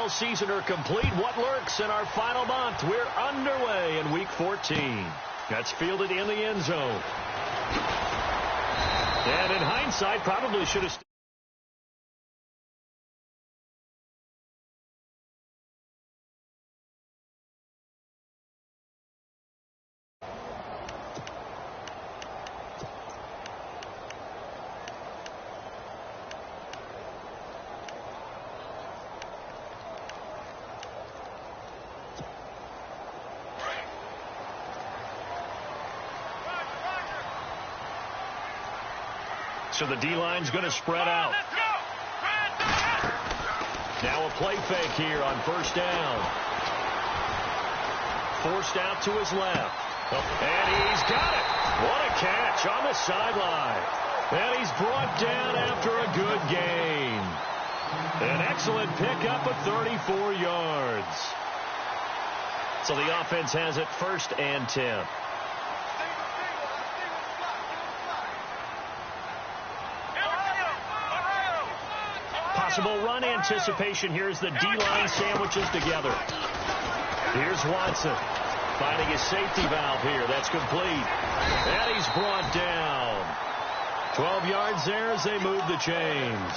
Season are complete. What lurks in our final month? We're underway in Week 14. That's fielded in the end zone. And in hindsight, probably should have... So the D-line's going to spread out. Now a play fake here on first down. Forced out to his left. And he's got it. What a catch on the sideline. And he's brought down after a good gain. An excellent pickup of 34 yards. So the offense has it 1st and 10. Possible run anticipation here as the D-line sandwiches together. Here's Watson finding his safety valve here. That's complete. And he's brought down. 12 yards there as they move the chains.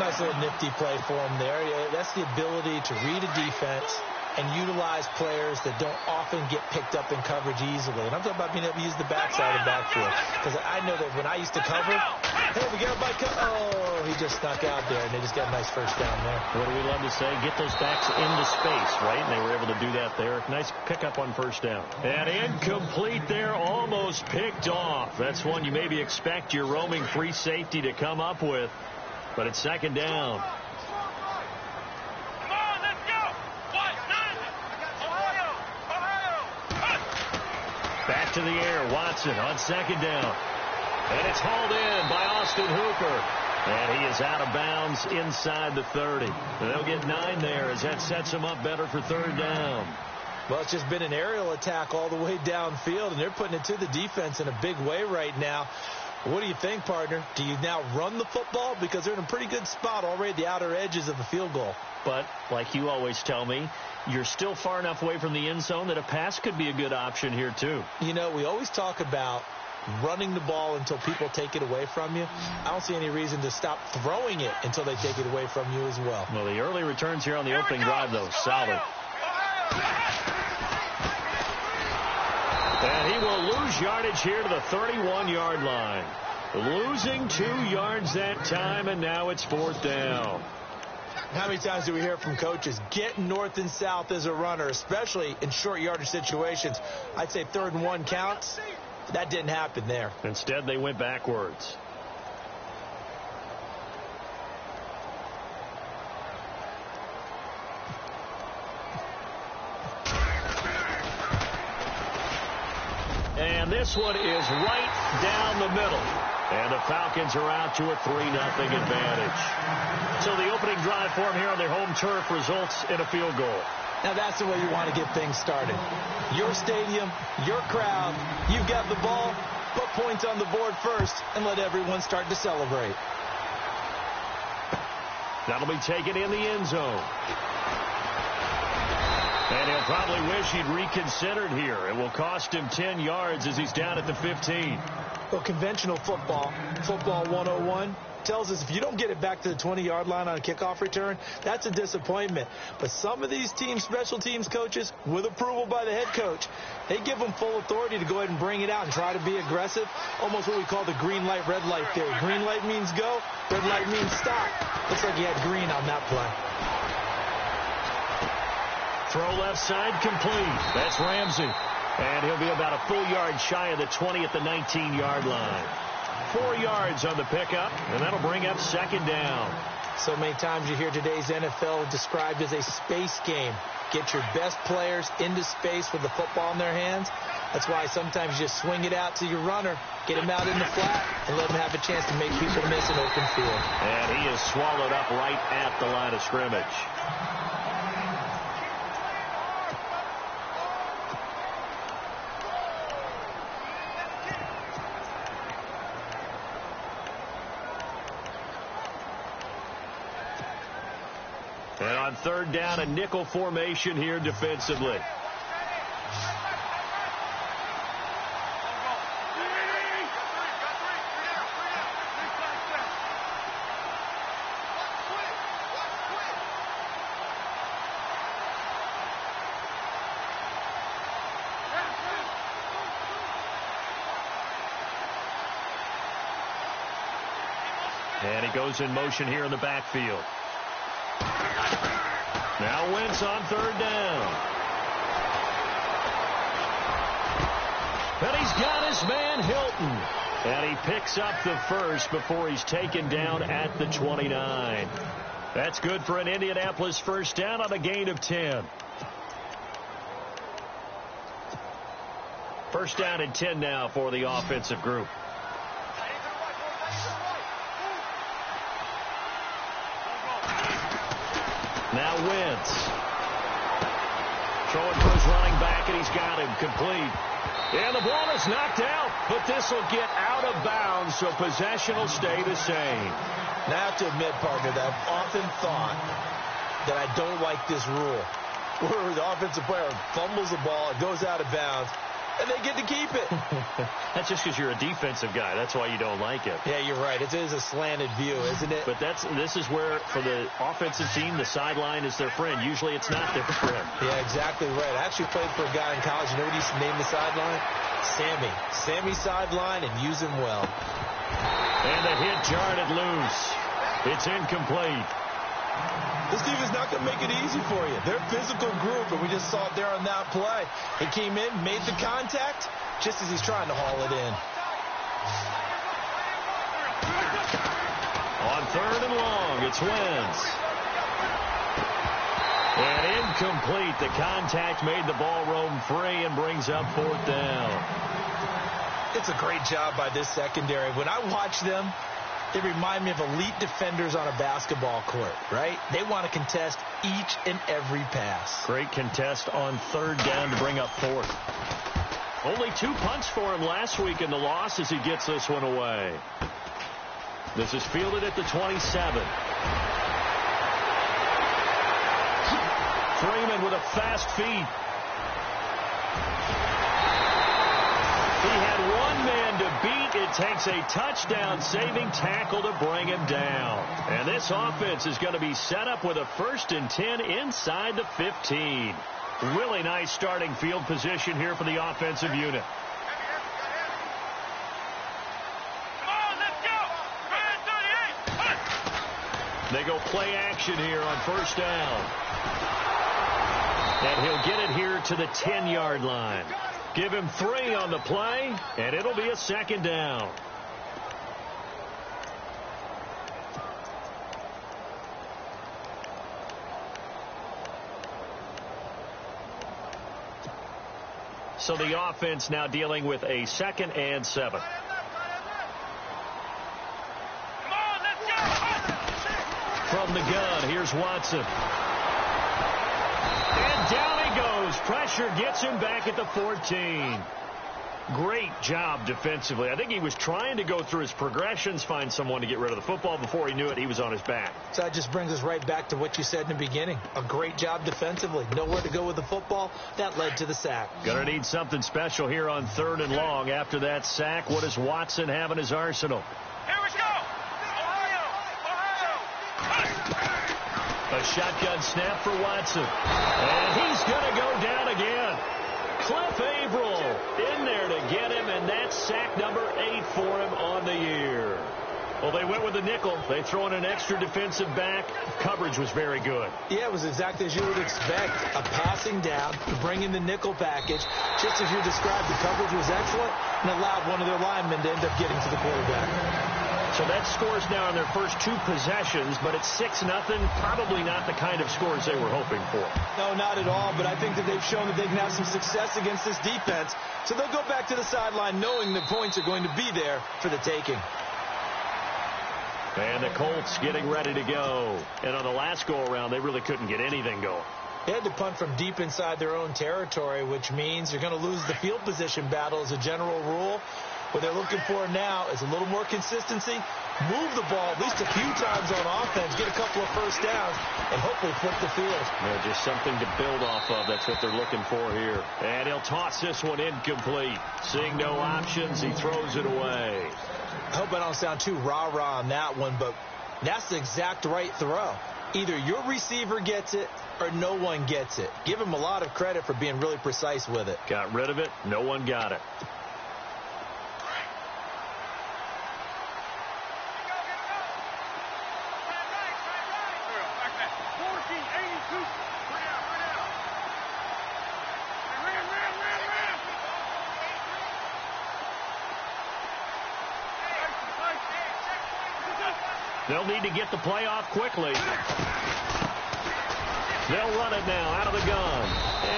Nice little nifty play for him there. Yeah, that's the ability to read a defense and utilize players that don't often get picked up in coverage easily. And I'm talking about being able to use the backside of the backfield. Because I know that when I used to cover, hey, we got a bike. Oh, he just snuck out there, and they just got a nice first down there. What do we love to say? Get those backs into space, right? And they were able to do that there. Nice pickup on first down. And incomplete there, almost picked off. That's one you maybe expect your roaming free safety to come up with. But it's 2nd down. Back to the air, Watson on 2nd down. And it's hauled in by Austin Hooper. And he is out of bounds inside the 30. And they'll get 9 there as that sets him up better for 3rd down. Well, it's just been an aerial attack all the way downfield, and they're putting it to the defense in a big way right now. What do you think, partner? Do you now run the football? Because they're in a pretty good spot already at the outer edges of the field goal. But, like you always tell me, you're still far enough away from the end zone that a pass could be a good option here, too. You know, we always talk about running the ball until people take it away from you. I don't see any reason to stop throwing it until they take it away from you as well. Well, the early returns here on the opening drive, though, solid. And he will lose yardage here to the 31-yard line. Losing 2 yards that time, and now it's 4th down. How many times do we hear from coaches, get north and south as a runner, especially in short yardage situations? I'd say 3rd and 1 counts. That didn't happen there. Instead, they went backwards. And this one is right down the middle. And the Falcons are out to a 3-0 advantage. So the opening drive for them here on their home turf results in a field goal. Now that's the way you want to get things started. Your stadium, your crowd, you've got the ball, put points on the board first and let everyone start to celebrate. That'll be taken in the end zone. And he'll probably wish he'd reconsidered here. It will cost him 10 yards as he's down at the 15. Well, conventional football 101, tells us if you don't get it back to the 20-yard line on a kickoff return, that's a disappointment. But some of these teams, special teams coaches, with approval by the head coach, they give them full authority to go ahead and bring it out and try to be aggressive. Almost what we call the green light, red light theory. Green light means go, red light means stop. Looks like he had green on that play. Throw left side complete. That's Ramsey. And he'll be about a full yard shy of the 20 at the 19-yard line. 4 yards on the pickup, and that'll bring up 2nd down. So many times you hear today's NFL described as a space game. Get your best players into space with the football in their hands. That's why sometimes you just swing it out to your runner, get him out in the flat, and let him have a chance to make people miss an open field. And he is swallowed up right at the line of scrimmage. third down, a nickel formation here defensively. And he goes in motion here in the backfield. Now Wentz on third down. And he's got his man Hilton. And he picks up the first before he's taken down at the 29. That's good for an Indianapolis first down on a gain of 10. First down and 10 now for the offensive group. Now Wentz. Throwing for his running back, and he's got him complete. And the ball is knocked out, but this will get out of bounds, so possession will stay the same. Now I have to admit, partner, that I've often thought that I don't like this rule, where the offensive player fumbles the ball, it goes out of bounds, and they get to keep it. That's just because you're a defensive guy. That's why you don't like it. Yeah, you're right. It is a slanted view, isn't it? But this is where, for the offensive team, the sideline is their friend. Usually it's not their friend. Yeah, exactly right. I actually played for a guy in college. You know what he used to name the sideline? Sammy. Sammy sideline, and use him well. And the hit jarred it loose. It's incomplete. This team is not going to make it easy for you. They're a physical group, and we just saw it there on that play. He came in, made the contact, just as he's trying to haul it in. On third and long, it's Wentz. And incomplete. The contact made the ball roam free and brings up fourth down. It's a great job by this secondary. When I watch them, they remind me of elite defenders on a basketball court, right? They want to contest each and every pass. Great contest on third down to bring up fourth. Only 2 punts for him last week in the loss as he gets this one away. This is fielded at the 27. Freeman with a fast feet. He had one man to beat. It takes a touchdown-saving tackle to bring him down. And this offense is going to be set up with a 1st and 10 inside the 15. Really nice starting field position here for the offensive unit. They go play action here on first down. And he'll get it here to the 10-yard line. Give him 3 on the play, and it'll be a second down. So the offense now dealing with a 2nd and 7. From the gun, here's Watson. And down he goes. Pressure gets him back at the 14. Great job defensively. I think he was trying to go through his progressions, find someone to get rid of the football. Before he knew it, he was on his back. So that just brings us right back to what you said in the beginning. A great job defensively. Nowhere to go with the football. That led to the sack. Gonna need something special here on third and long. After that sack, what does Watson have in his arsenal? Here we go. A shotgun snap for Watson. And he's going to go down again. Cliff Averill in there to get him, and that's sack number 8 for him on the year. Well, they went with a nickel. They throw in an extra defensive back. Coverage was very good. Yeah, it was exactly as you would expect. A passing down to bring in the nickel package. Just as you described, the coverage was excellent and allowed one of their linemen to end up getting to the quarterback. So that scores now on their first 2 possessions, but it's 6-0. Probably not the kind of scores they were hoping for. No, not at all, but I think that they've shown that they can have some success against this defense. So they'll go back to the sideline knowing the points are going to be there for the taking. And the Colts getting ready to go. And on the last go-around, they really couldn't get anything going. They had to punt from deep inside their own territory, which means you're going to lose the field position battle as a general rule. What they're looking for now is a little more consistency, move the ball at least a few times on offense, get a couple of first downs, and hopefully flip the field. Yeah, just something to build off of. That's what they're looking for here. And he'll toss this one incomplete. Seeing no options, he throws it away. I hope I don't sound too rah-rah on that one, but that's the exact right throw. Either your receiver gets it or no one gets it. Give him a lot of credit for being really precise with it. Got rid of it. No one got it. They'll need to get the play off quickly. They'll run it now out of the gun.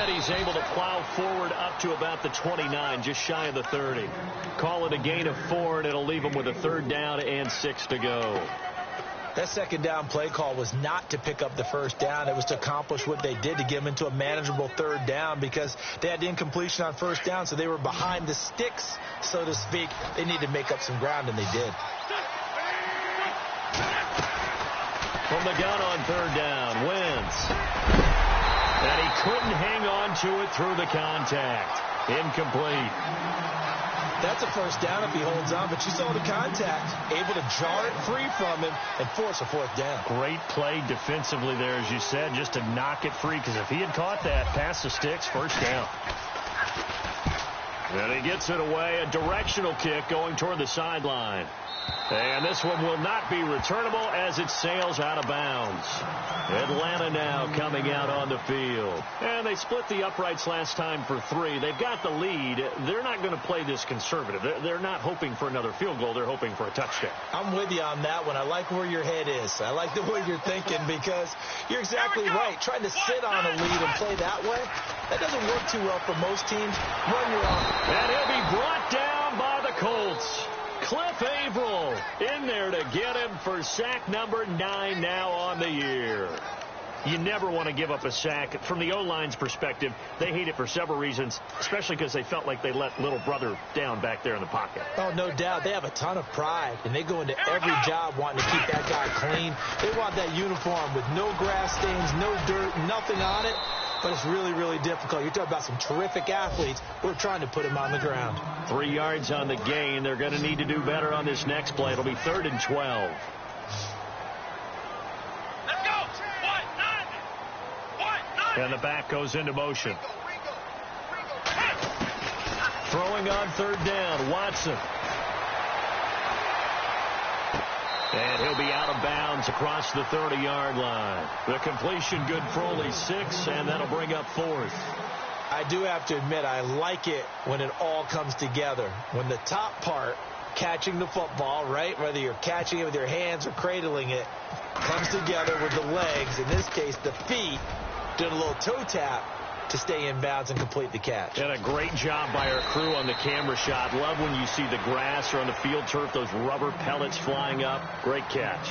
And he's able to plow forward up to about the 29, just shy of the 30. Call it a gain of 4, and it'll leave him with a 3rd down and 6 to go. That 2nd down play call was not to pick up the 1st down. It was to accomplish what they did, to get them into a manageable 3rd down, because they had the incompletion on 1st down, so they were behind the sticks, so to speak. They needed to make up some ground, and they did. From the gun on 3rd down, Wentz. And he couldn't hang on to it through the contact. Incomplete. That's a 1st down if he holds on, but you saw the contact, able to jar it free from him and force a 4th down. Great play defensively there, as you said, just to knock it free, because if he had caught that, past the sticks, 1st down. And he gets it away, a directional kick going toward the sideline. And this one will not be returnable as it sails out of bounds. Atlanta now coming out on the field. And they split the uprights last time for 3. They've got the lead. They're not going to play this conservative. They're not hoping for another field goal. They're hoping for a touchdown. I'm with you on that one. I like where your head is. I like the way you're thinking, because you're exactly right. Trying to sit on a lead and play that way, that doesn't work too well for most teams. Run your own. And he'll be brought down by the Colts. Cliff Averill in there to get him for sack number 9 now on the year. You never want to give up a sack. From the O-line's perspective, they hate it for several reasons, especially because they felt like they let little brother down back there in the pocket. Oh, no doubt. They have a ton of pride, and they go into every job wanting to keep that guy clean. They want that uniform with no grass stains, no dirt, nothing on it. But it's really, really difficult. You're talking about some terrific athletes. We're trying to put him on the ground. 3 yards on the gain. They're going to need to do better on this next play. It'll be 3rd and 12. Let's go. And the back goes into motion. Throwing on 3rd down, Watson. And he'll be out of bounds across the 30-yard line. The completion good for only 6, and that'll bring up 4th. I do have to admit, I like it when it all comes together. When the top part, catching the football, right, whether you're catching it with your hands or cradling it, comes together with the legs, in this case the feet, did a little toe tap to stay in bounds and complete the catch. And a great job by our crew on the camera shot. Love when you see the grass or on the field turf, those rubber pellets flying up. Great catch.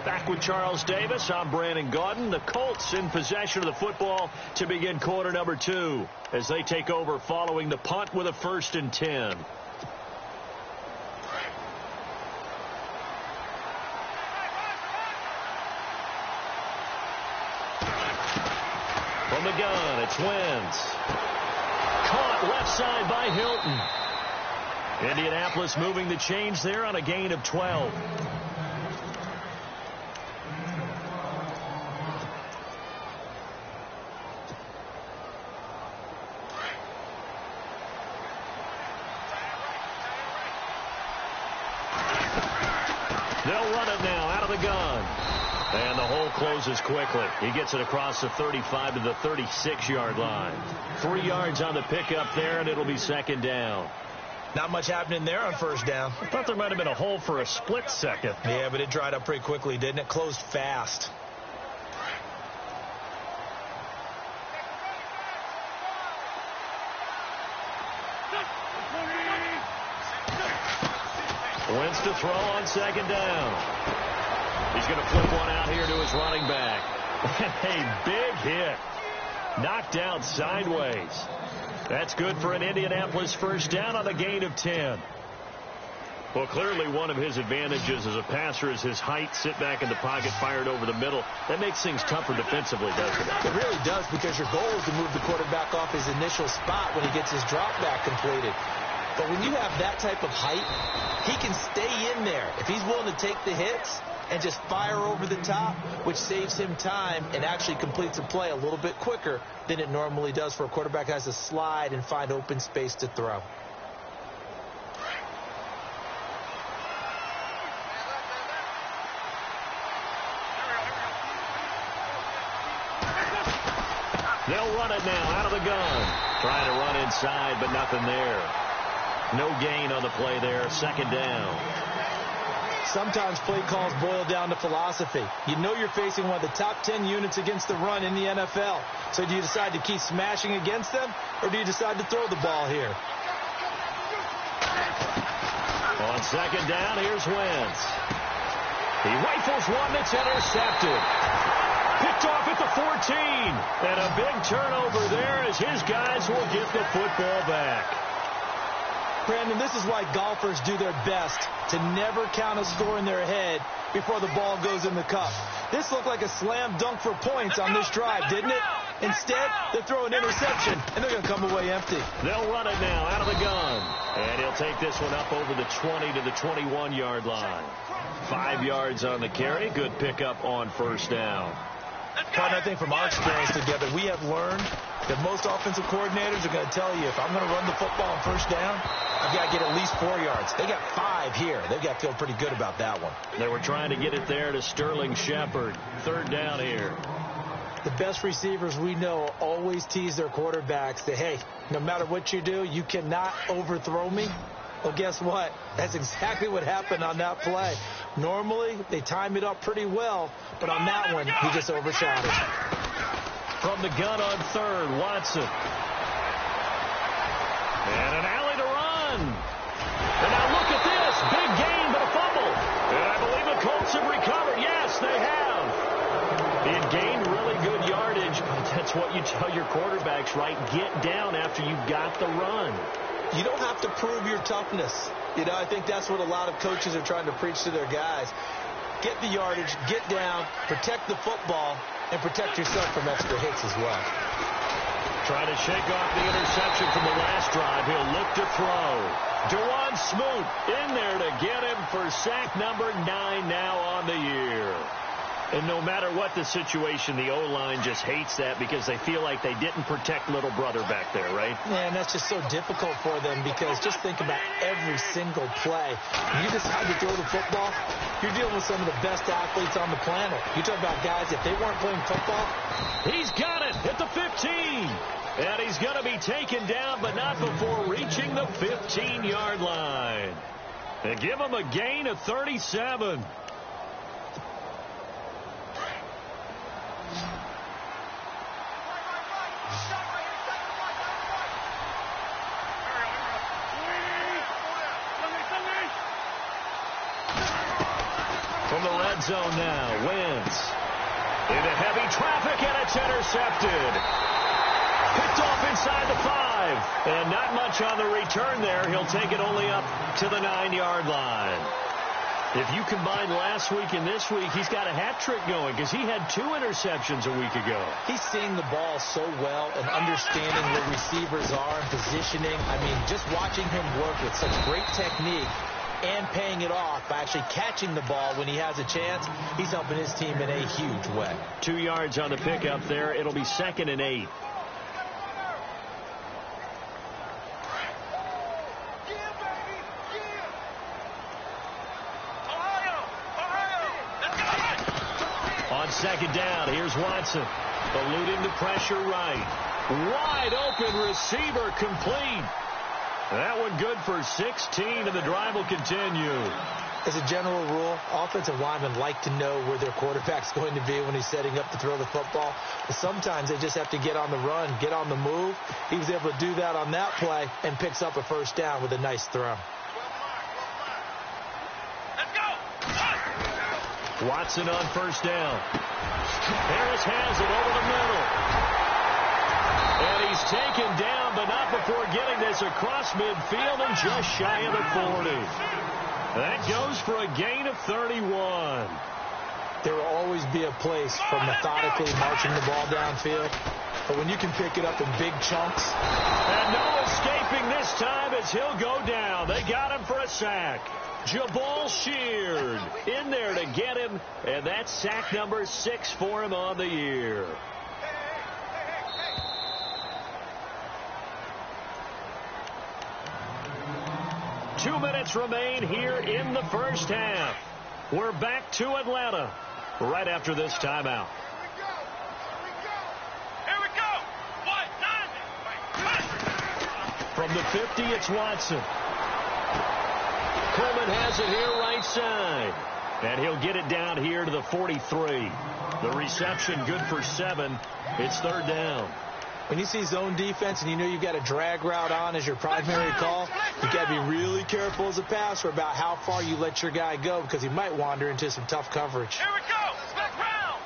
Back with Charles Davis, I'm Brandon Gaudin. The Colts in possession of the football to begin quarter number 2 as they take over following the punt with a 1st and 10. From the gun, it's Wentz. Caught left side by Hilton. Indianapolis moving the chains there on a gain of 12. They'll run it now out of the gun. And the hole closes quickly. He gets it across the 35 to the 36-yard line. 3 yards on the pickup there, and it'll be 2nd down. Not much happening there on 1st down. I thought there might have been a hole for a split second. Yeah, but it dried up pretty quickly, didn't it? Closed fast. Wentz to throw on 2nd down. He's going to flip one out here to his running back. A big hit. Knocked out sideways. That's good for an Indianapolis 1st down on a gain of 10. Well, clearly one of his advantages as a passer is his height. Sit back in the pocket, fired over the middle. That makes things tougher defensively, doesn't it? It really does, because your goal is to move the quarterback off his initial spot when he gets his drop back completed. But when you have that type of height, he can stay in there if he's willing to take the hits and just fire over the top, which saves him time and actually completes a play a little bit quicker than it normally does for a quarterback who has to slide and find open space to throw. They'll run it now out of the gun. Trying to run inside, but nothing there. No gain on the play there. Second down. Sometimes play calls boil down to philosophy. You know you're facing one of the top 10 units against the run in the NFL. So do you decide to keep smashing against them, or do you decide to throw the ball here? On second down, here's Wentz. He rifles one that's intercepted. Picked off at the 14. And a big turnover there as his guys will get the football back. Brandon, this is why golfers do their best to never count a score in their head before the ball goes in the cup. This looked like a slam dunk for points on this drive, didn't it? Instead, they throw an interception, and they're going to come away empty. They'll run it now out of the gun. And he'll take this one up over the 20 to the 21-yard line. 5 yards on the carry. Good pickup on first down. Partner, I think from our experience together, we have learned that most offensive coordinators are going to tell you, if I'm going to run the football on first down, I've got to get at least 4 yards. They got 5 here. They've got to feel pretty good about that one. They were trying to get it there to Sterling Shepard. Third down here. The best receivers we know always tease their quarterbacks that, hey, no matter what you do, you cannot overthrow me. Well, guess what? That's exactly what happened on that play. Normally, they time it up pretty well, but on that one, he just overshot it. From the gun on third, Watson. And an alley to run. And now look at this. Big gain, but a fumble. And I believe the Colts have recovered. Yes, they have. He had gained really good yardage, but that's what you tell your quarterbacks, right? Get down after you've got the run. You don't have to prove your toughness. You know, I think that's what a lot of coaches are trying to preach to their guys. Get the yardage, get down, protect the football, and protect yourself from extra hits as well. Trying to shake off the interception from the last drive. He'll look to throw. Dewan Smoot in there to get him for sack number 9 now on the year. And no matter what the situation, the O-line just hates that because they feel like they didn't protect little brother back there, right? Yeah, and that's just so difficult for them because just think about every single play. When you decide to throw the football, you're dealing with some of the best athletes on the planet. You talk about guys, if they weren't playing football. He's got it at the 15. And he's going to be taken down, but not before reaching the 15-yard line. They give him a gain of 37. From the red zone now, Wentz into heavy traffic, and it's intercepted. Picked off inside the 5, and not much on the return there. He'll take it only up to the 9-yard line. If you combine last week and this week, he's got a hat trick going because he had 2 interceptions a week ago. He's seeing the ball so well and understanding where receivers are and positioning. I mean, just watching him work with such great technique and paying it off by actually catching the ball when he has a chance, he's helping his team in a huge way. 2 yards on the pickup there. It'll be 2nd and 8. On second down, here's Watson. Eluding the pressure right. Wide open receiver complete. That one good for 16, and the drive will continue. As a general rule, offensive linemen like to know where their quarterback's going to be when he's setting up to throw the football. But sometimes they just have to get on the run, get on the move. He was able to do that on that play and picks up a first down with a nice throw. Watson on first down. Harris has it over the middle. And he's taken down, but not before getting this across midfield and just shy of the 40. That goes for a gain of 31. There will always be a place for methodically marching the ball downfield. But when you can pick it up in big chunks. And no escaping this time as he'll go down. They got him for a sack. Jabal Sheard in there to get him. And that's sack number 6 for him on the year. Two minutes remain here in the first half. We're back to Atlanta right after this timeout. From the 50, it's Watson. Coleman has it here right side. And he'll get it down here to the 43. The reception good for 7. It's third down. When you see zone defense and you know you've got a drag route on as your primary call, you got to be really careful as a passer about how far you let your guy go because he might wander into some tough coverage. Here we go. Black round.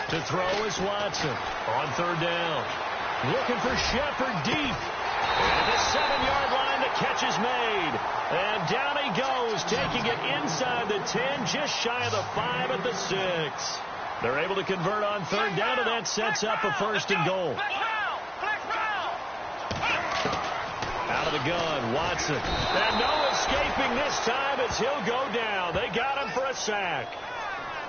To throw is Watson on third down. Looking for Shepard deep. And the 7-yard line, the catch is made. And down he goes, taking it inside the 10, just shy of the 5 at the 6. They're able to convert on third down, and that sets up a first and goal. Out of the gun, Watson. And no escaping this time as he'll go down. They got him for a sack.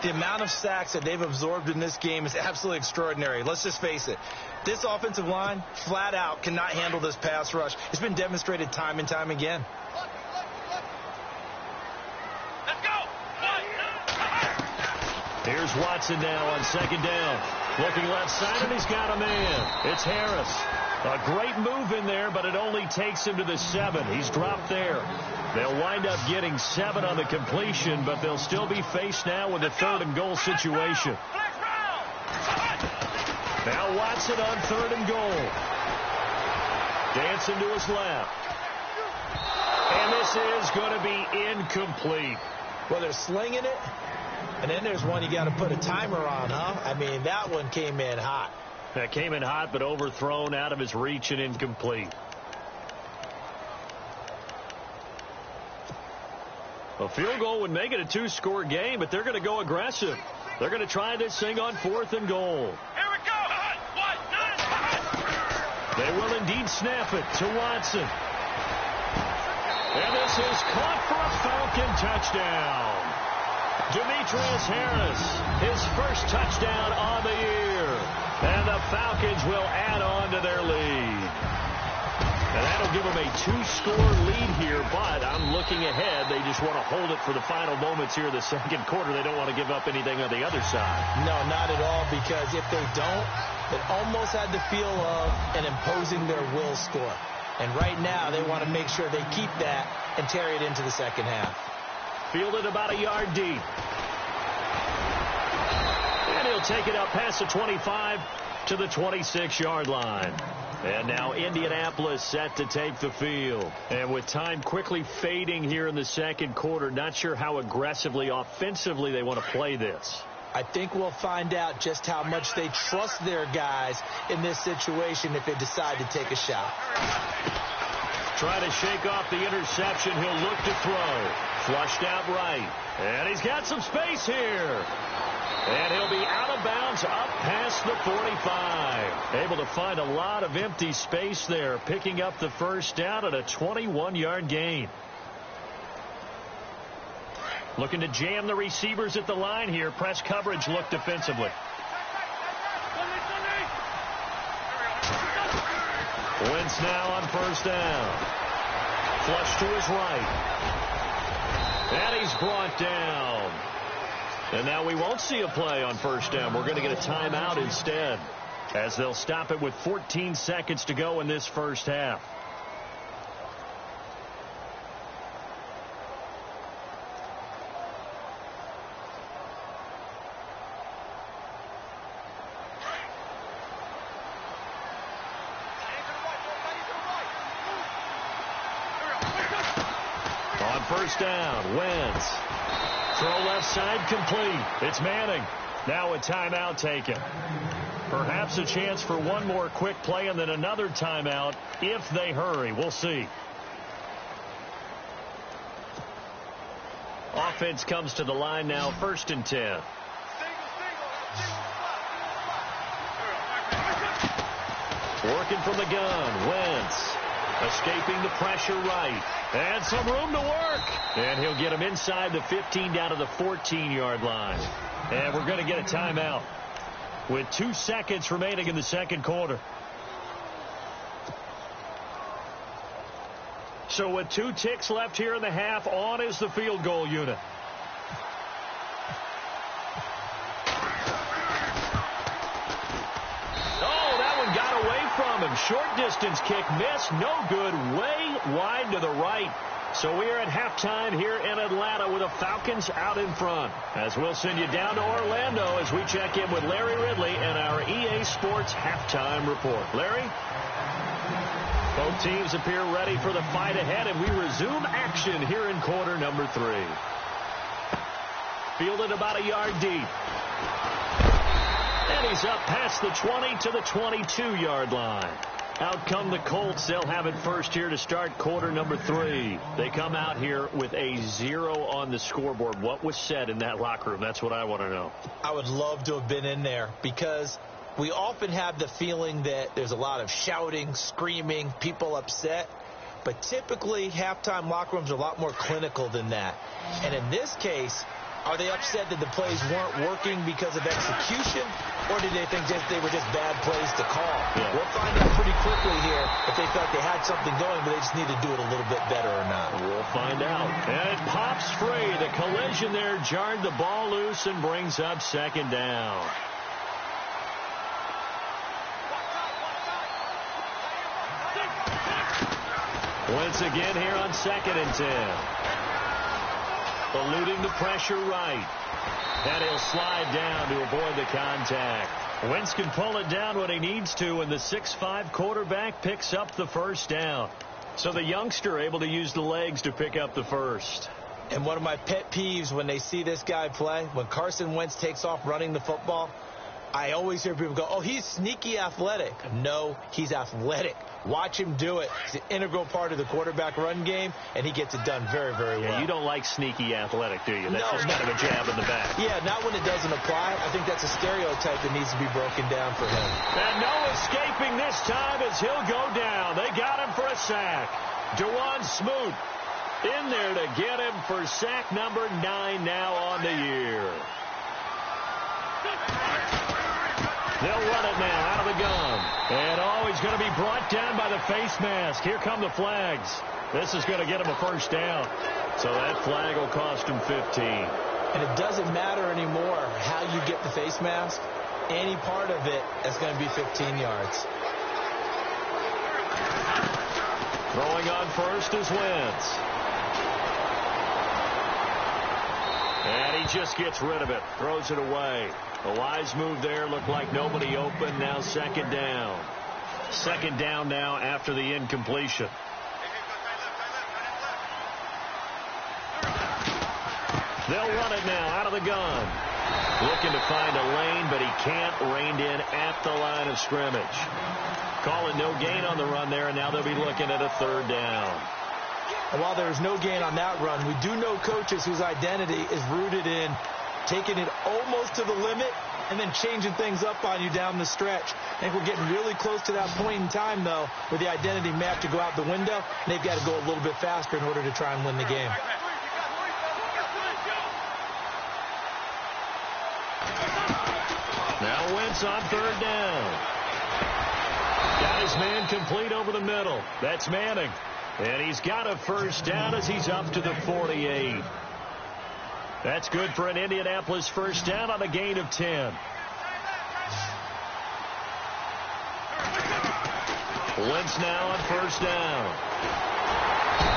The amount of sacks that they've absorbed in this game is absolutely extraordinary. Let's just face it. This offensive line, flat out, cannot handle this pass rush. It's been demonstrated time and time again. Let's go. Here's Watson now on second down. Looking left side, and he's got a man. It's Harris. A great move in there, but it only takes him to the 7. He's dropped there. They'll wind up getting 7 on the completion, but they'll still be faced now with a third and goal situation. Now Watson on third and goal. Dancing to his left. And this is going to be incomplete. Well, they're slinging it, and then there's one you got to put a timer on, huh? I mean, that one came in hot. That came in hot, but overthrown out of his reach and incomplete. A field goal would make it a 2-score game, but they're going to go aggressive. They're going to try this thing on fourth and goal. Here we go. They will indeed snap it to Watson. And this is caught for a Falcon touchdown. Demetrius Harris, his first touchdown on the year. And the Falcons will add on to their lead. And that'll give them a 2-score lead here, but I'm looking ahead. They just want to hold it for the final moments here in the second quarter. They don't want to give up anything on the other side. No, not at all, because if they don't, it almost had the feel of an imposing their will score. And right now, they want to make sure they keep that and carry it into the second half. Fielded about a yard deep. And he'll take it up past the 25 to the 26-yard line. And now Indianapolis set to take the field. And with time quickly fading here in the second quarter, not sure how aggressively, offensively they want to play this. I think we'll find out just how much they trust their guys in this situation if they decide to take a shot. Trying to shake off the interception. He'll look to throw. Flushed out right. And he's got some space here. And he'll be out of bounds up past the 45. Able to find a lot of empty space there, picking up the first down at a 21-yard gain. Looking to jam the receivers at the line here. Press coverage look defensively. Wentz now on first down. Flush to his right. And he's brought down. And now we won't see a play on first down. We're going to get a timeout instead, as they'll stop it with 14 seconds to go in this first half. On first down, Wentz. Throw left side complete. It's Manning. Now a timeout taken. Perhaps a chance for one more quick play and then another timeout if they hurry. We'll see. offense comes to the line now, 1st and 10. Working from the gun, Wentz. Escaping the pressure right. And some room to work. And he'll get him inside the 15 down to the 14-yard line. And we're going to get a timeout with 2 seconds remaining in the second quarter. So with 2 ticks left here in the half, on is the field goal unit. From him. Short distance kick missed. No good. Way wide to the right. So we are at halftime here in Atlanta with the Falcons out in front. As we'll send you down to Orlando as we check in with Larry Ridley and our EA Sports halftime report. Larry? Both teams appear ready for the fight ahead, and we resume action here in quarter number 3. Fielded about a yard deep. And he's up past the 20 to the 22-yard line. Out come the Colts. They'll have it first here to start quarter number 3. They come out here with a 0 on the scoreboard. What was said in that locker room? That's what I want to know. I would love to have been in there because we often have the feeling that there's a lot of shouting, screaming, people upset. But typically, halftime locker rooms are a lot more clinical than that. And in this case, are they upset that the plays weren't working because of execution, or did they think they were just bad plays to call? Yeah. We'll find out pretty quickly here if they felt they had something going, but they just need to do it a little bit better or not. We'll find out. And it pops free. The collision there jarred the ball loose and brings up 2nd down. Once again here on 2nd and 10. Eluding the pressure right. And he'll slide down to avoid the contact. Wentz can pull it down when he needs to, and the 6'5" quarterback picks up the 1st down. So the youngster able to use the legs to pick up the 1st. And one of my pet peeves when they see this guy play, when Carson Wentz takes off running the football, I always hear people go, oh, he's sneaky athletic. No, he's athletic. Watch him do it. He's an integral part of the quarterback run game, and he gets it done very, very well. You don't like sneaky athletic, do you? That's no, just kind of a jab in the back. Yeah, not when it doesn't apply. I think that's a stereotype that needs to be broken down for him. And no escaping this time as he'll go down. They got him for a sack. Dewan Smoot in there to get him for sack number 9 now on the year. They'll run it now out of the gun. And he's going to be brought down by the face mask. Here come the flags. This is going to get him a 1st down. So that flag will cost him 15. And it doesn't matter anymore how you get the face mask. Any part of it is going to be 15 yards. Throwing on first is Wentz. And he just gets rid of it. Throws it away. A wise move there. Looked like nobody open. Now 2nd down. 2nd down now after the incompletion. They'll run it now out of the gun. Looking to find a lane, but he can't. Reined in at the line of scrimmage. Call it no gain on the run there, and now they'll be looking at a 3rd down. And while there's no gain on that run, we do know coaches whose identity is rooted in taking it almost to the limit and then changing things up on you down the stretch. I think we're getting really close to that point in time, though, where the identity may have to go out the window, and they've got to go a little bit faster in order to try and win the game. Now Wentz on 3rd down. Got his man complete over the middle. That's Manning. And he's got a 1st down as he's up to the 48. That's good for an Indianapolis 1st down on a gain of 10. Wentz now on 1st down.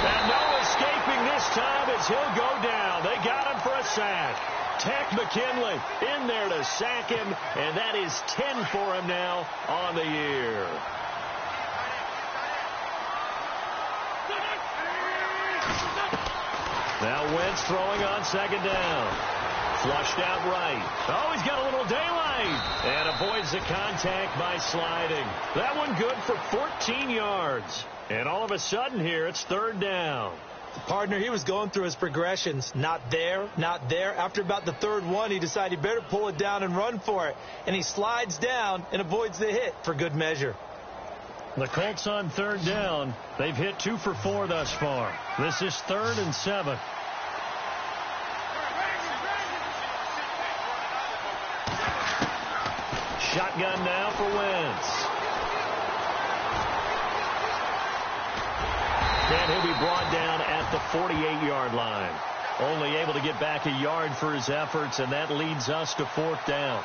And no escaping this time as he'll go down. They got him for a sack. Tack McKinley in there to sack him, and that is 10 for him now on the year. Now Wentz throwing on 2nd down. Flushed out right. Oh, he's got a little daylight. And avoids the contact by sliding. That one good for 14 yards. And all of a sudden here, it's 3rd down. Partner, he was going through his progressions. Not there, not there. After about the third one, he decided he better pull it down and run for it. And he slides down and avoids the hit for good measure. The Colts on third down. They've hit 2 for 4 thus far. This is 3rd and 7. Shotgun now for Wentz. And he'll be brought down at the 48-yard line. Only able to get back a yard for his efforts, and that leads us to 4th down.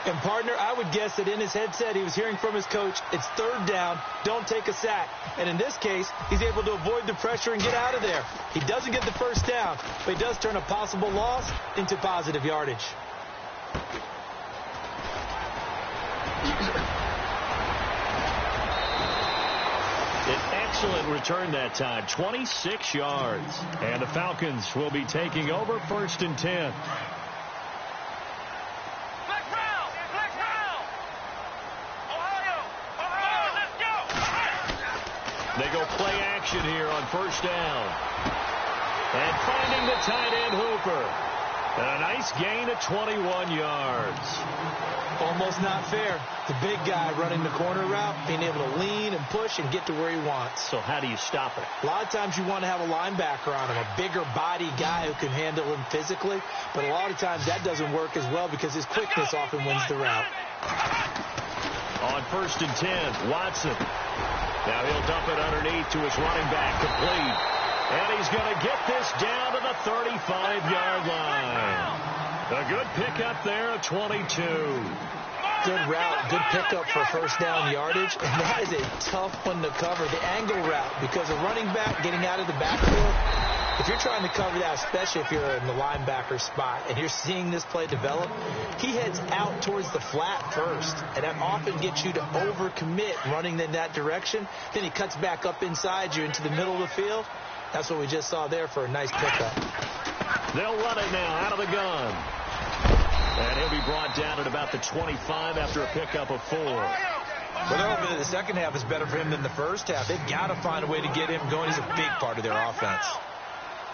And, partner, I would guess that in his headset he was hearing from his coach, it's 3rd down, don't take a sack. And in this case, he's able to avoid the pressure and get out of there. He doesn't get the 1st down, but he does turn a possible loss into positive yardage. An excellent return that time, 26 yards. And the Falcons will be taking over 1st and 10. They go play action here on 1st down. And finding the tight end Hooper. And a nice gain of 21 yards. Almost not fair. The big guy running the corner route, being able to lean and push and get to where he wants. So how do you stop it? A lot of times you want to have a linebacker on him, a bigger body guy who can handle him physically. But a lot of times that doesn't work as well because his quickness often wins the route. On 1st and 10, Watson. Now he'll dump it underneath to his running back, complete. And he's going to get this down to the 35-yard line. A good pickup there of 22. Good route, good pickup for 1st down yardage. And that is a tough one to cover, the angle route, because a running back getting out of the backfield, if you're trying to cover that, especially if you're in the linebacker spot and you're seeing this play develop, he heads out towards the flat first, and that often gets you to overcommit running in that direction. Then he cuts back up inside you into the middle of the field. That's what we just saw there for a nice pickup. They'll run it now out of the gun. And he'll be brought down at about the 25 after a pickup of 4. Well, the second half is better for him than the first half. They've got to find a way to get him going. He's a big part of their offense.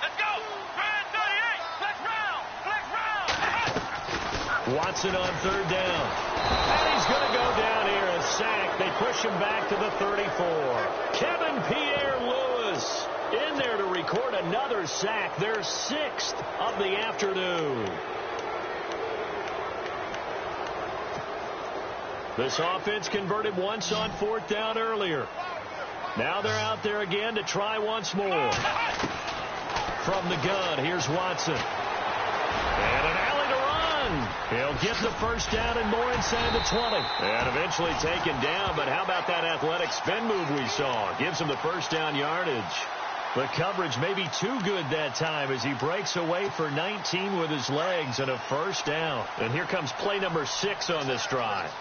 Let's go! 38! Flex round! Flex round! Watson on 3rd down. And he's going to go down here, a sack. They push him back to the 34. Kevin Pierre-Louis in there to record another sack. Their 6th of the afternoon. This offense converted once on 4th down earlier. Now they're out there again to try once more. From the gun, here's Watson. And an alley to run. He'll get the 1st down and more inside the 20. And eventually taken down, but how about that athletic spin move we saw? Gives him the 1st down yardage. The coverage may be too good that time as he breaks away for 19 with his legs and a 1st down. And here comes play number 6 on this drive.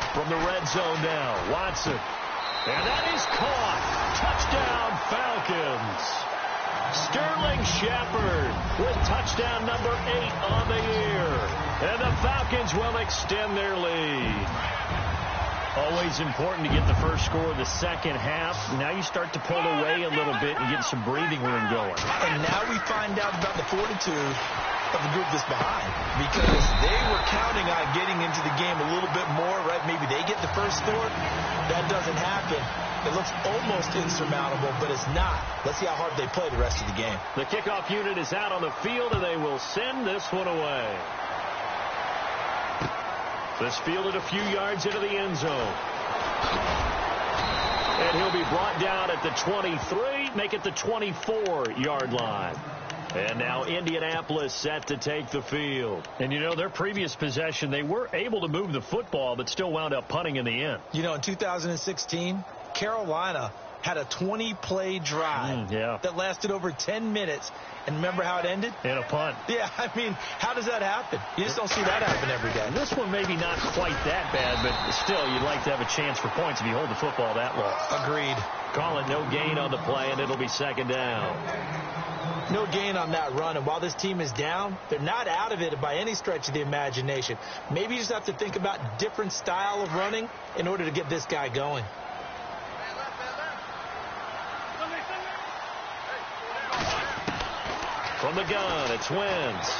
From the red zone now, Watson. And that is caught. Touchdown, Falcons. Sterling Shepard with touchdown number 8 on the year. And the Falcons will extend their lead. Always important to get the first score of the second half. Now you start to pull away a little bit and get some breathing room going. And now we find out about the fortitude of the group that's behind, because they were counting on getting into the game a little bit more, right? Maybe they get the first score. That doesn't happen. It looks almost insurmountable, but it's not. Let's see how hard they play the rest of the game. The kickoff unit is out on the field, and they will send this one away. This fielded a few yards into the end zone. And he'll be brought down at the 23, make it the 24-yard line. And now Indianapolis set to take the field. And, you know, their previous possession, they were able to move the football, but still wound up punting in the end. You know, in 2016, Carolina had a 20-play drive that lasted over 10 minutes. And remember how it ended? In a punt. Yeah, I mean, how does that happen? You just don't see that happen every day. This one maybe not quite that bad, but still, you'd like to have a chance for points if you hold the football that long. Agreed. Call it no gain on the play, and it'll be 2nd down. No gain on that run, and while this team is down, they're not out of it by any stretch of the imagination. Maybe you just have to think about different style of running in order to get this guy going. From the gun, it's Wentz.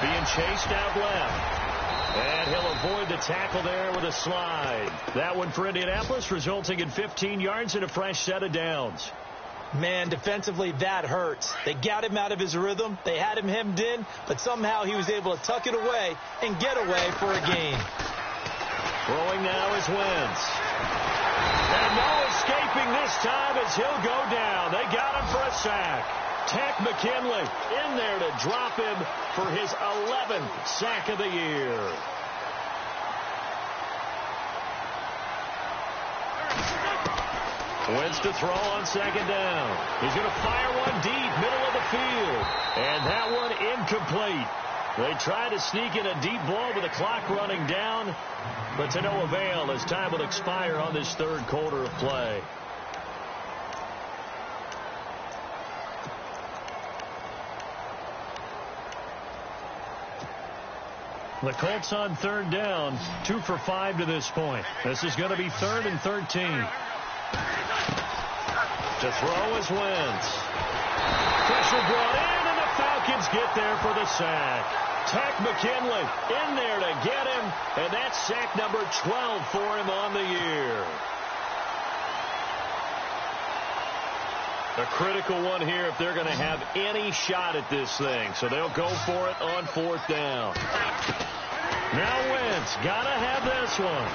Being chased out left. And he'll avoid the tackle there with a slide. That one for Indianapolis, resulting in 15 yards and a fresh set of downs. Man, defensively, that hurts. They got him out of his rhythm. They had him hemmed in, but somehow he was able to tuck it away and get away for a gain. Throwing now is Wentz. And no escaping this time as he'll go down. They got him for a sack. Takk McKinley in there to drop him for his 11th sack of the year. Wentz to throw on second down. He's going to fire one deep, middle of the field. And that one incomplete. They try to sneak in a deep ball with the clock running down, but to no avail as time will expire on this third quarter of play. The Colts on third down, 2 for 5 to this point. This is going to be 3rd and 13. To throw is Wentz. Pressure brought in, and the Falcons get there for the sack. Takk McKinley in there to get him, and that's sack number 12 for him on the year. A critical one here if they're going to have any shot at this thing. So they'll go for it on 4th down. Now Wentz, got to have this one.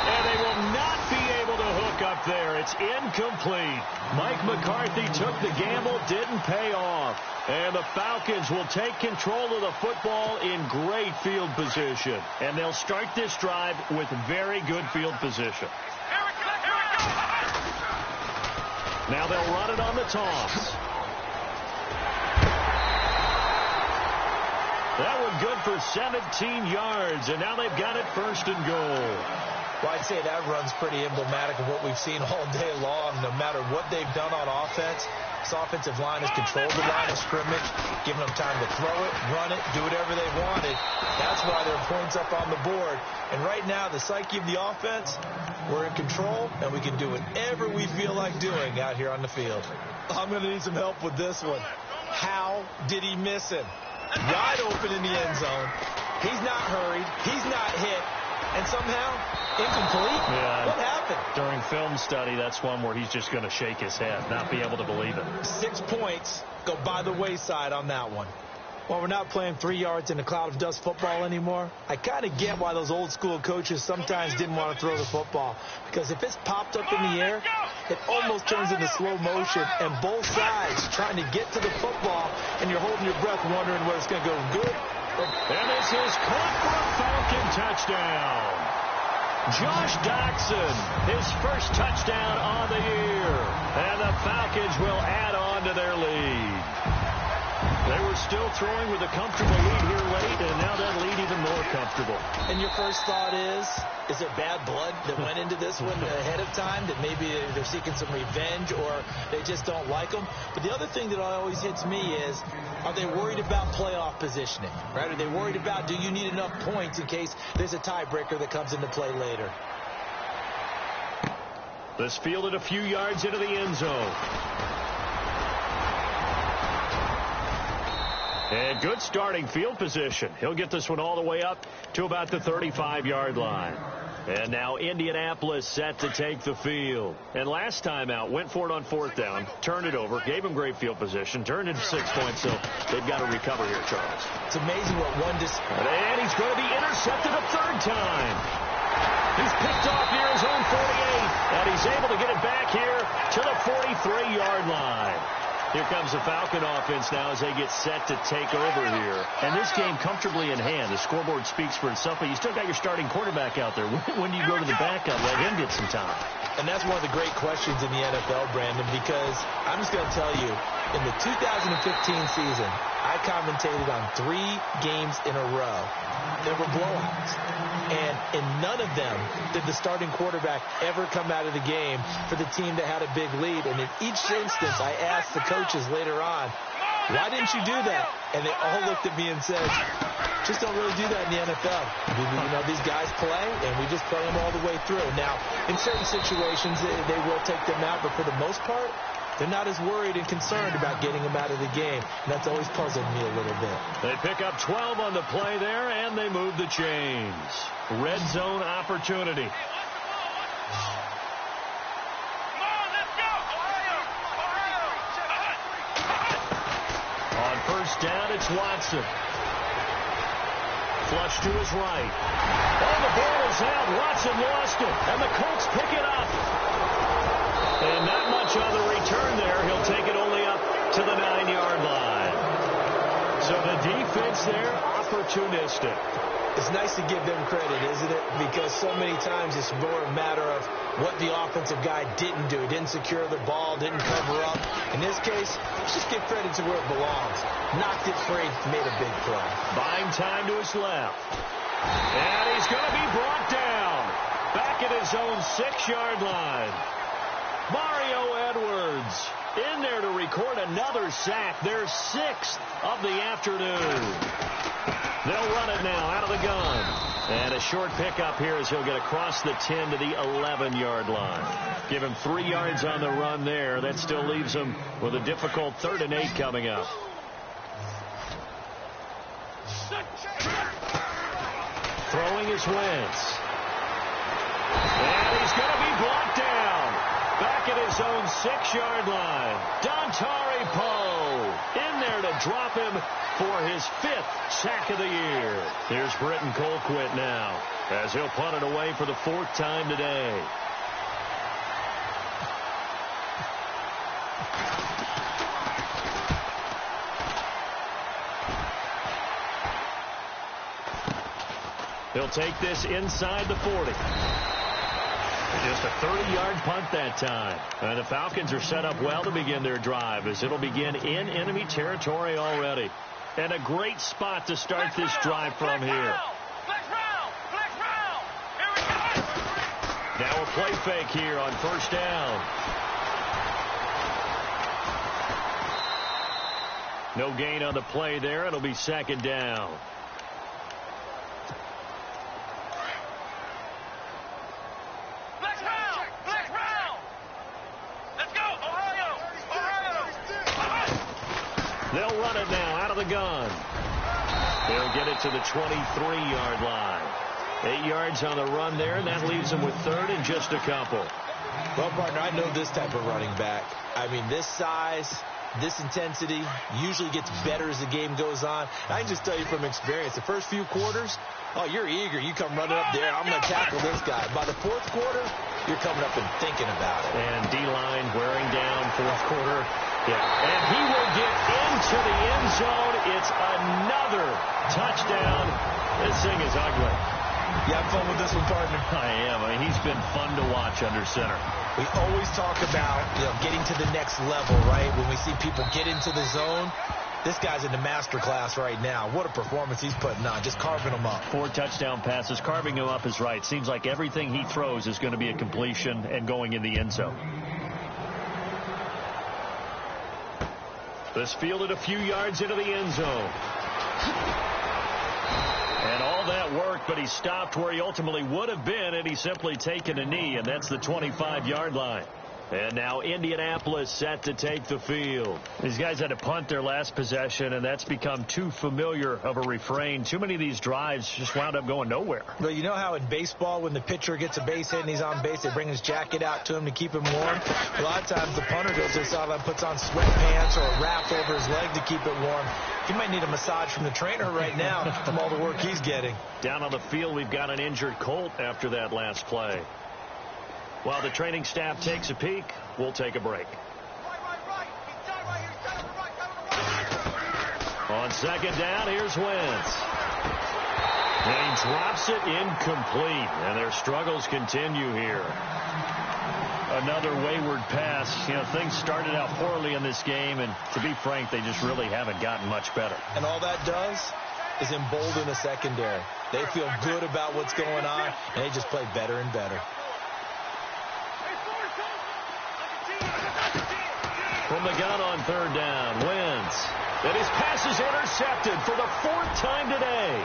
And they will not be able to hook up there. It's incomplete. Mike McCarthy took the gamble, didn't pay off. And the Falcons will take control of the football in great field position. And they'll start this drive with very good field position. Now they'll run it on the toss. That one good for 17 yards, and now they've got it 1st and goal. Well, I'd say that run's pretty emblematic of what we've seen all day long. No matter what they've done on offense, this offensive line has controlled the line of scrimmage, giving them time to throw it, run it, do whatever they wanted. That's why there are points up on the board. And right now, the psyche of the offense, we're in control, and we can do whatever we feel like doing out here on the field. I'm going to need some help with this one. How did he miss him? Wide open in the end zone. He's not hurried. He's not hit. And somehow, incomplete? Yeah. What happened? During film study, that's one where he's just going to shake his head, not be able to believe it. 6 points go by the wayside on that one. Well, we're not playing 3 yards in a cloud of dust football anymore. I kind of get why those old school coaches sometimes didn't want to throw the football. Because if it's popped up in the air, it almost turns into slow motion. And both sides trying to get to the football, and you're holding your breath wondering whether it's going to go good. And this is caught for a Falcon touchdown. Josh Doxson, his first touchdown on the year. And the Falcons will add on to their lead. They were still throwing with a comfortable lead here late, and now that lead even more comfortable. And your first thought is there bad blood that went into this one ahead of time, that maybe they're seeking some revenge or they just don't like them? But the other thing that always hits me is, are they worried about playoff positioning, right? Are they worried about, do you need enough points in case there's a tiebreaker that comes into play later? This fielded a few yards into the end zone. And good starting field position. He'll get this one all the way up to about the 35-yard line. And now Indianapolis set to take the field. And last time out, went for it on 4th down, turned it over, gave him great field position, turned it 6 points, so they've got to recover here, Charles. It's amazing what one... And he's going to be intercepted a 3rd time. He's picked off near his own 48, and he's able to get it back here to the 43-yard line. Here comes the Falcon offense now as they get set to take over here. And this game comfortably in hand. The scoreboard speaks for itself, but you still got your starting quarterback out there. When do you go to the backup? Let him get some time. And that's one of the great questions in the NFL, Brandon, because I'm just going to tell you, in the 2015 season, I commentated on 3 games in a row. There were blowouts. And in none of them did the starting quarterback ever come out of the game for the team that had a big lead. And in each instance, I asked the coaches later on, why didn't you do that? And they all looked at me and said, just don't really do that in the NFL. You know, these guys play, and we just play them all the way through. Now, in certain situations, they will take them out, but for the most part, They're not as worried and concerned about getting him out of the game. And that's always puzzled me a little bit. They pick up 12 on the play there, and they move the chains. Red zone opportunity. On first down, it's Watson. Flush to his right. Oh, the ball is out. Watson lost it, and the Colts pick it up. And not much on the return there. He'll take it only up to the 9-yard line. So the defense there, opportunistic. It's nice to give them credit, isn't it? Because so many times it's more a matter of what the offensive guy didn't do. He didn't secure the ball, didn't cover up. In this case, let's just give credit to where it belongs. Knocked it free, made a big play. Buying time to his left. And he's going to be brought down. Back at his own 6-yard line. Mario Edwards in there to record another sack. Their 6th of the afternoon. They'll run it now out of the gun. And a short pickup here as he'll get across the 10 to the 11-yard line. Give him 3 yards on the run there. That still leaves him with a difficult 3rd and 8 coming up. Throwing is Wentz. And he's going to be brought down. Back at his own 6-yard line. Dontari Poe in there to drop him for his 5th sack of the year. Here's Britton Colquitt now as he'll punt it away for the 4th time today. He'll take this inside the 40. Just a 30-yard punt that time. And the Falcons are set up well to begin their drive as it'll begin in enemy territory already. And a great spot to start this drive from here. Now a play fake here on first down. No gain on the play there. It'll be 2nd down. They'll run it now out of the gun. They'll get it to the 23-yard line. 8 yards on the run there, and that leaves them with 3rd and just a couple. Well, partner, I know this type of running back. I mean, this size, this intensity usually gets better as the game goes on. I can just tell you from experience, the first few quarters, oh, you're eager. You come running up there. I'm going to tackle this guy. By the 4th quarter, you're coming up and thinking about it. And D-line wearing down 4th quarter. Yeah, and he will get into the end zone. It's another touchdown. This thing is ugly. You have fun with this one, partner? I am. I mean, he's been fun to watch under center. We always talk about, getting to the next level, right? When we see people get into the zone, this guy's in the master class right now. What a performance he's putting on, just carving them up. 4 touchdown passes. Carving him up is right. Seems like everything he throws is going to be a completion and going in the end zone. This fielded a few yards into the end zone. And all that worked, but he stopped where he ultimately would have been had he simply taken a knee, and that's the 25-yard line. And now Indianapolis set to take the field. These guys had to punt their last possession, and that's become too familiar of a refrain. Too many of these drives just wound up going nowhere. Well, you know how in baseball when the pitcher gets a base hit and he's on base, they bring his jacket out to him to keep him warm? A lot of times the punter goes to the sideline, puts on sweatpants or a wrap over his leg to keep it warm. He might need a massage from the trainer right now from all the work he's getting. Down on the field, we've got an injured Colt after that last play. While the training staff takes a peek, we'll take a break. On 2nd down, here's Wentz. And he drops it incomplete, and their struggles continue here. Another wayward pass. Things started out poorly in this game, and to be frank, they just really haven't gotten much better. And all that does is embolden the secondary. They feel good about what's going on, and they just play better and better. From the gun on 3rd down, Wentz. And his pass is intercepted for the 4th time today.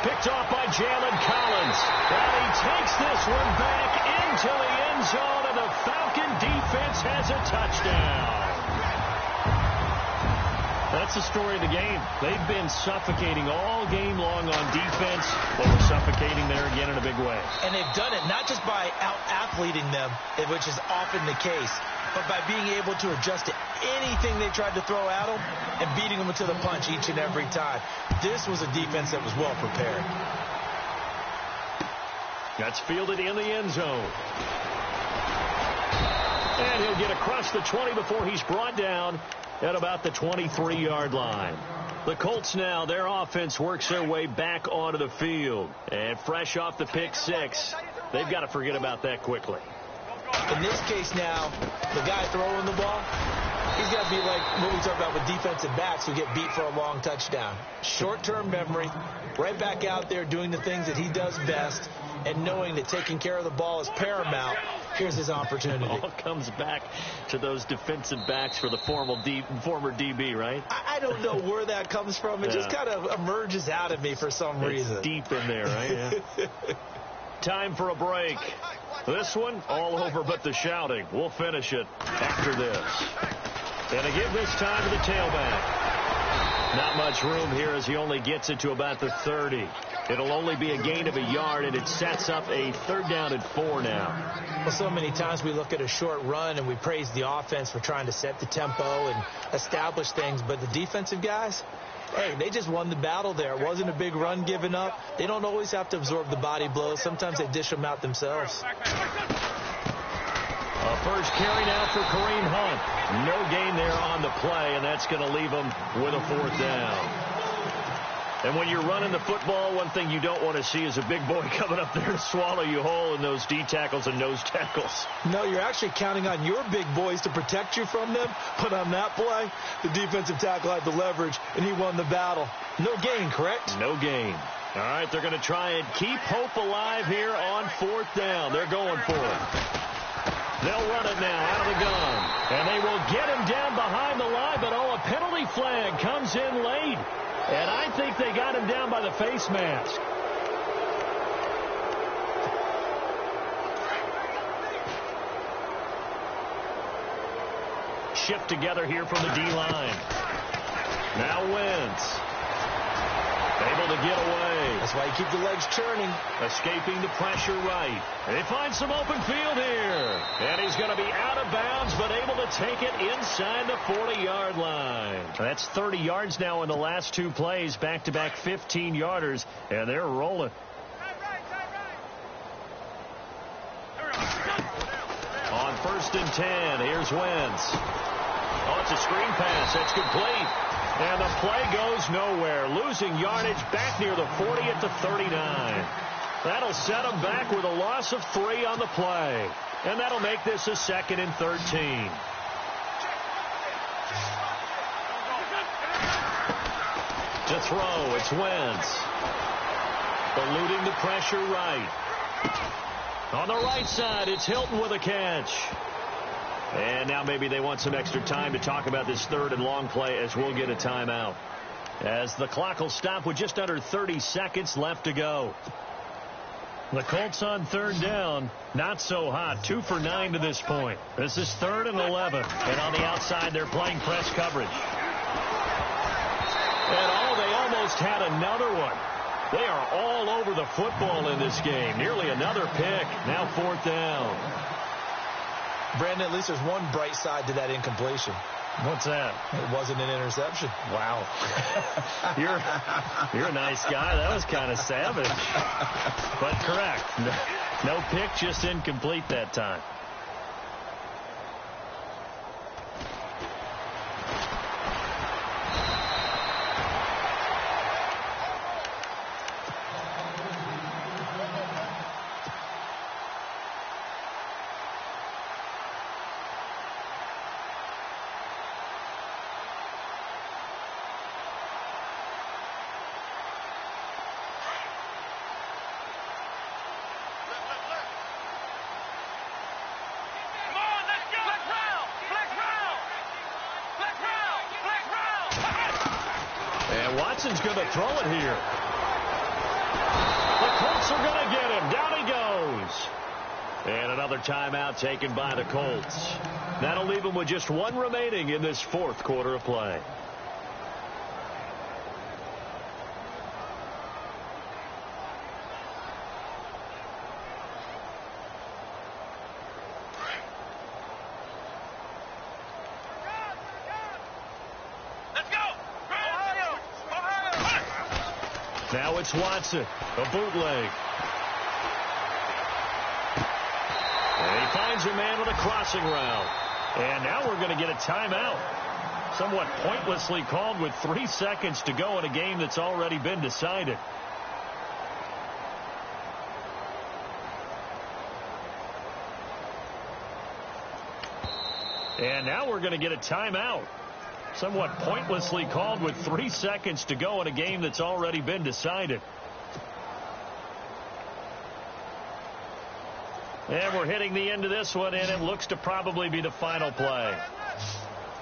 picked off by Jalen Collins. And he takes this one back into the end zone, and the Falcon defense has a touchdown. That's the story of the game. They've been suffocating all game long on defense, but we're suffocating there again in a big way. And they've done it not just by out-athleting them, which is often the case, but by being able to adjust to anything they tried to throw at them and beating them to the punch each and every time. This was a defense that was well prepared. That's fielded in the end zone. And he'll get across the 20 before he's brought down at about the 23-yard line. The Colts now, their offense works their way back onto the field. And fresh off the pick six, they've got to forget about that quickly. In this case now, the guy throwing the ball, he's got to be like what we talk about with defensive backs who get beat for a long touchdown. Short-term memory, right back out there doing the things that he does best, and knowing that taking care of the ball is paramount. Here's his opportunity. It all comes back to those defensive backs for the former DB, right? I don't know where that comes from. It just kind of emerges out of me for some reason. It's deep in there, right? Yeah. Time for a break. This one, all over but the shouting. We'll finish it after this. And again, this time to the tailback. Not much room here as he only gets it to about the 30. It'll only be a gain of a yard, and it sets up a 3rd down and 4 now. Well, so many times we look at a short run and we praise the offense for trying to set the tempo and establish things, but the defensive guys, hey, they just won the battle there. It wasn't a big run given up. They don't always have to absorb the body blows. Sometimes they dish them out themselves. A first carry now for Kareem Hunt. No gain there on the play, and that's going to leave him with a 4th down. And when you're running the football, one thing you don't want to see is a big boy coming up there to swallow you whole in those D tackles and nose tackles. No, you're actually counting on your big boys to protect you from them. But on that play, the defensive tackle had the leverage, and he won the battle. No gain, correct? No gain. All right, they're going to try and keep hope alive here on 4th down. They're going for it. They'll run it now out of the gun. And they will get him down behind the line, but a penalty flag comes in late. And I think they got him down by the face mask. Shift together here from the D-line. Now Wentz. Able to get away. That's why you keep the legs churning. Escaping the pressure right. They find some open field here. And he's going to be out of bounds, but able to take it inside the 40-yard line. That's 30 yards now in the last 2 plays. Back-to-back 15-yarders, and they're rolling. On 1st and 10, here's Wentz. Oh, it's a screen pass. That's complete. And the play goes nowhere. Losing yardage back near the 40 at the 39. That'll set them back with a loss of 3 on the play. And that'll make this a 2nd and 13. To throw, it's Wentz. Eluding the pressure right. On the right side, it's Hilton with a catch. And now maybe they want some extra time to talk about this 3rd and long play as we'll get a timeout. As the clock will stop with just under 30 seconds left to go. The Colts on 3rd down, not so hot. 2 for 9 to this point. This is 3rd and 11. And on the outside, they're playing press coverage. And they almost had another one. They are all over the football in this game. Nearly another pick. Now 4th down. Brandon, at least there's one bright side to that incompletion. What's that? It wasn't an interception. Wow. You're a nice guy. That was kind of savage. But correct. No pick, just incomplete that time. Watson's going to throw it here. And another timeout taken by the Colts. That'll leave them with just one remaining in this fourth quarter of play. Now it's Watson, a bootleg. And he finds a man with a crossing route. And now we're going to get a timeout. Somewhat pointlessly called with 3 seconds to go in a game that's already been decided. And now we're going to get a timeout. Somewhat pointlessly called with 3 seconds to go in a game that's already been decided. And we're hitting the end of this one, and it looks to probably be the final play.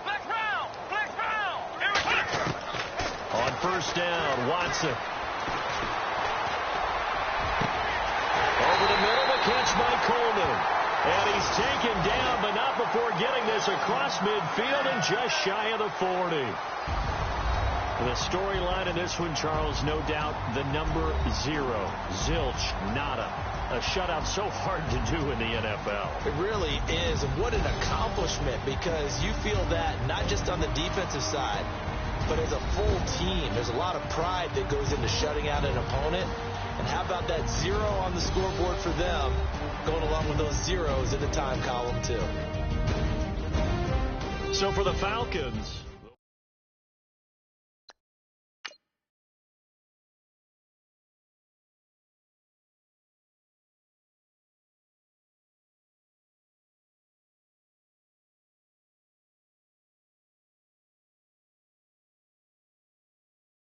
Flex round! Flex round! Here we go! On first down, Watson. Over the middle, the catch by Coleman. And he's taken down, but not before getting this across midfield and just shy of the 40. The storyline in this one, Charles, no doubt the number 0. Zilch, nada. A shutout so hard to do in the NFL. It really is. And what an accomplishment, because you feel that not just on the defensive side, but as a full team. There's a lot of pride that goes into shutting out an opponent. And how about that 0 on the scoreboard for them, going along with those zeros in the time column, too. So for the Falcons,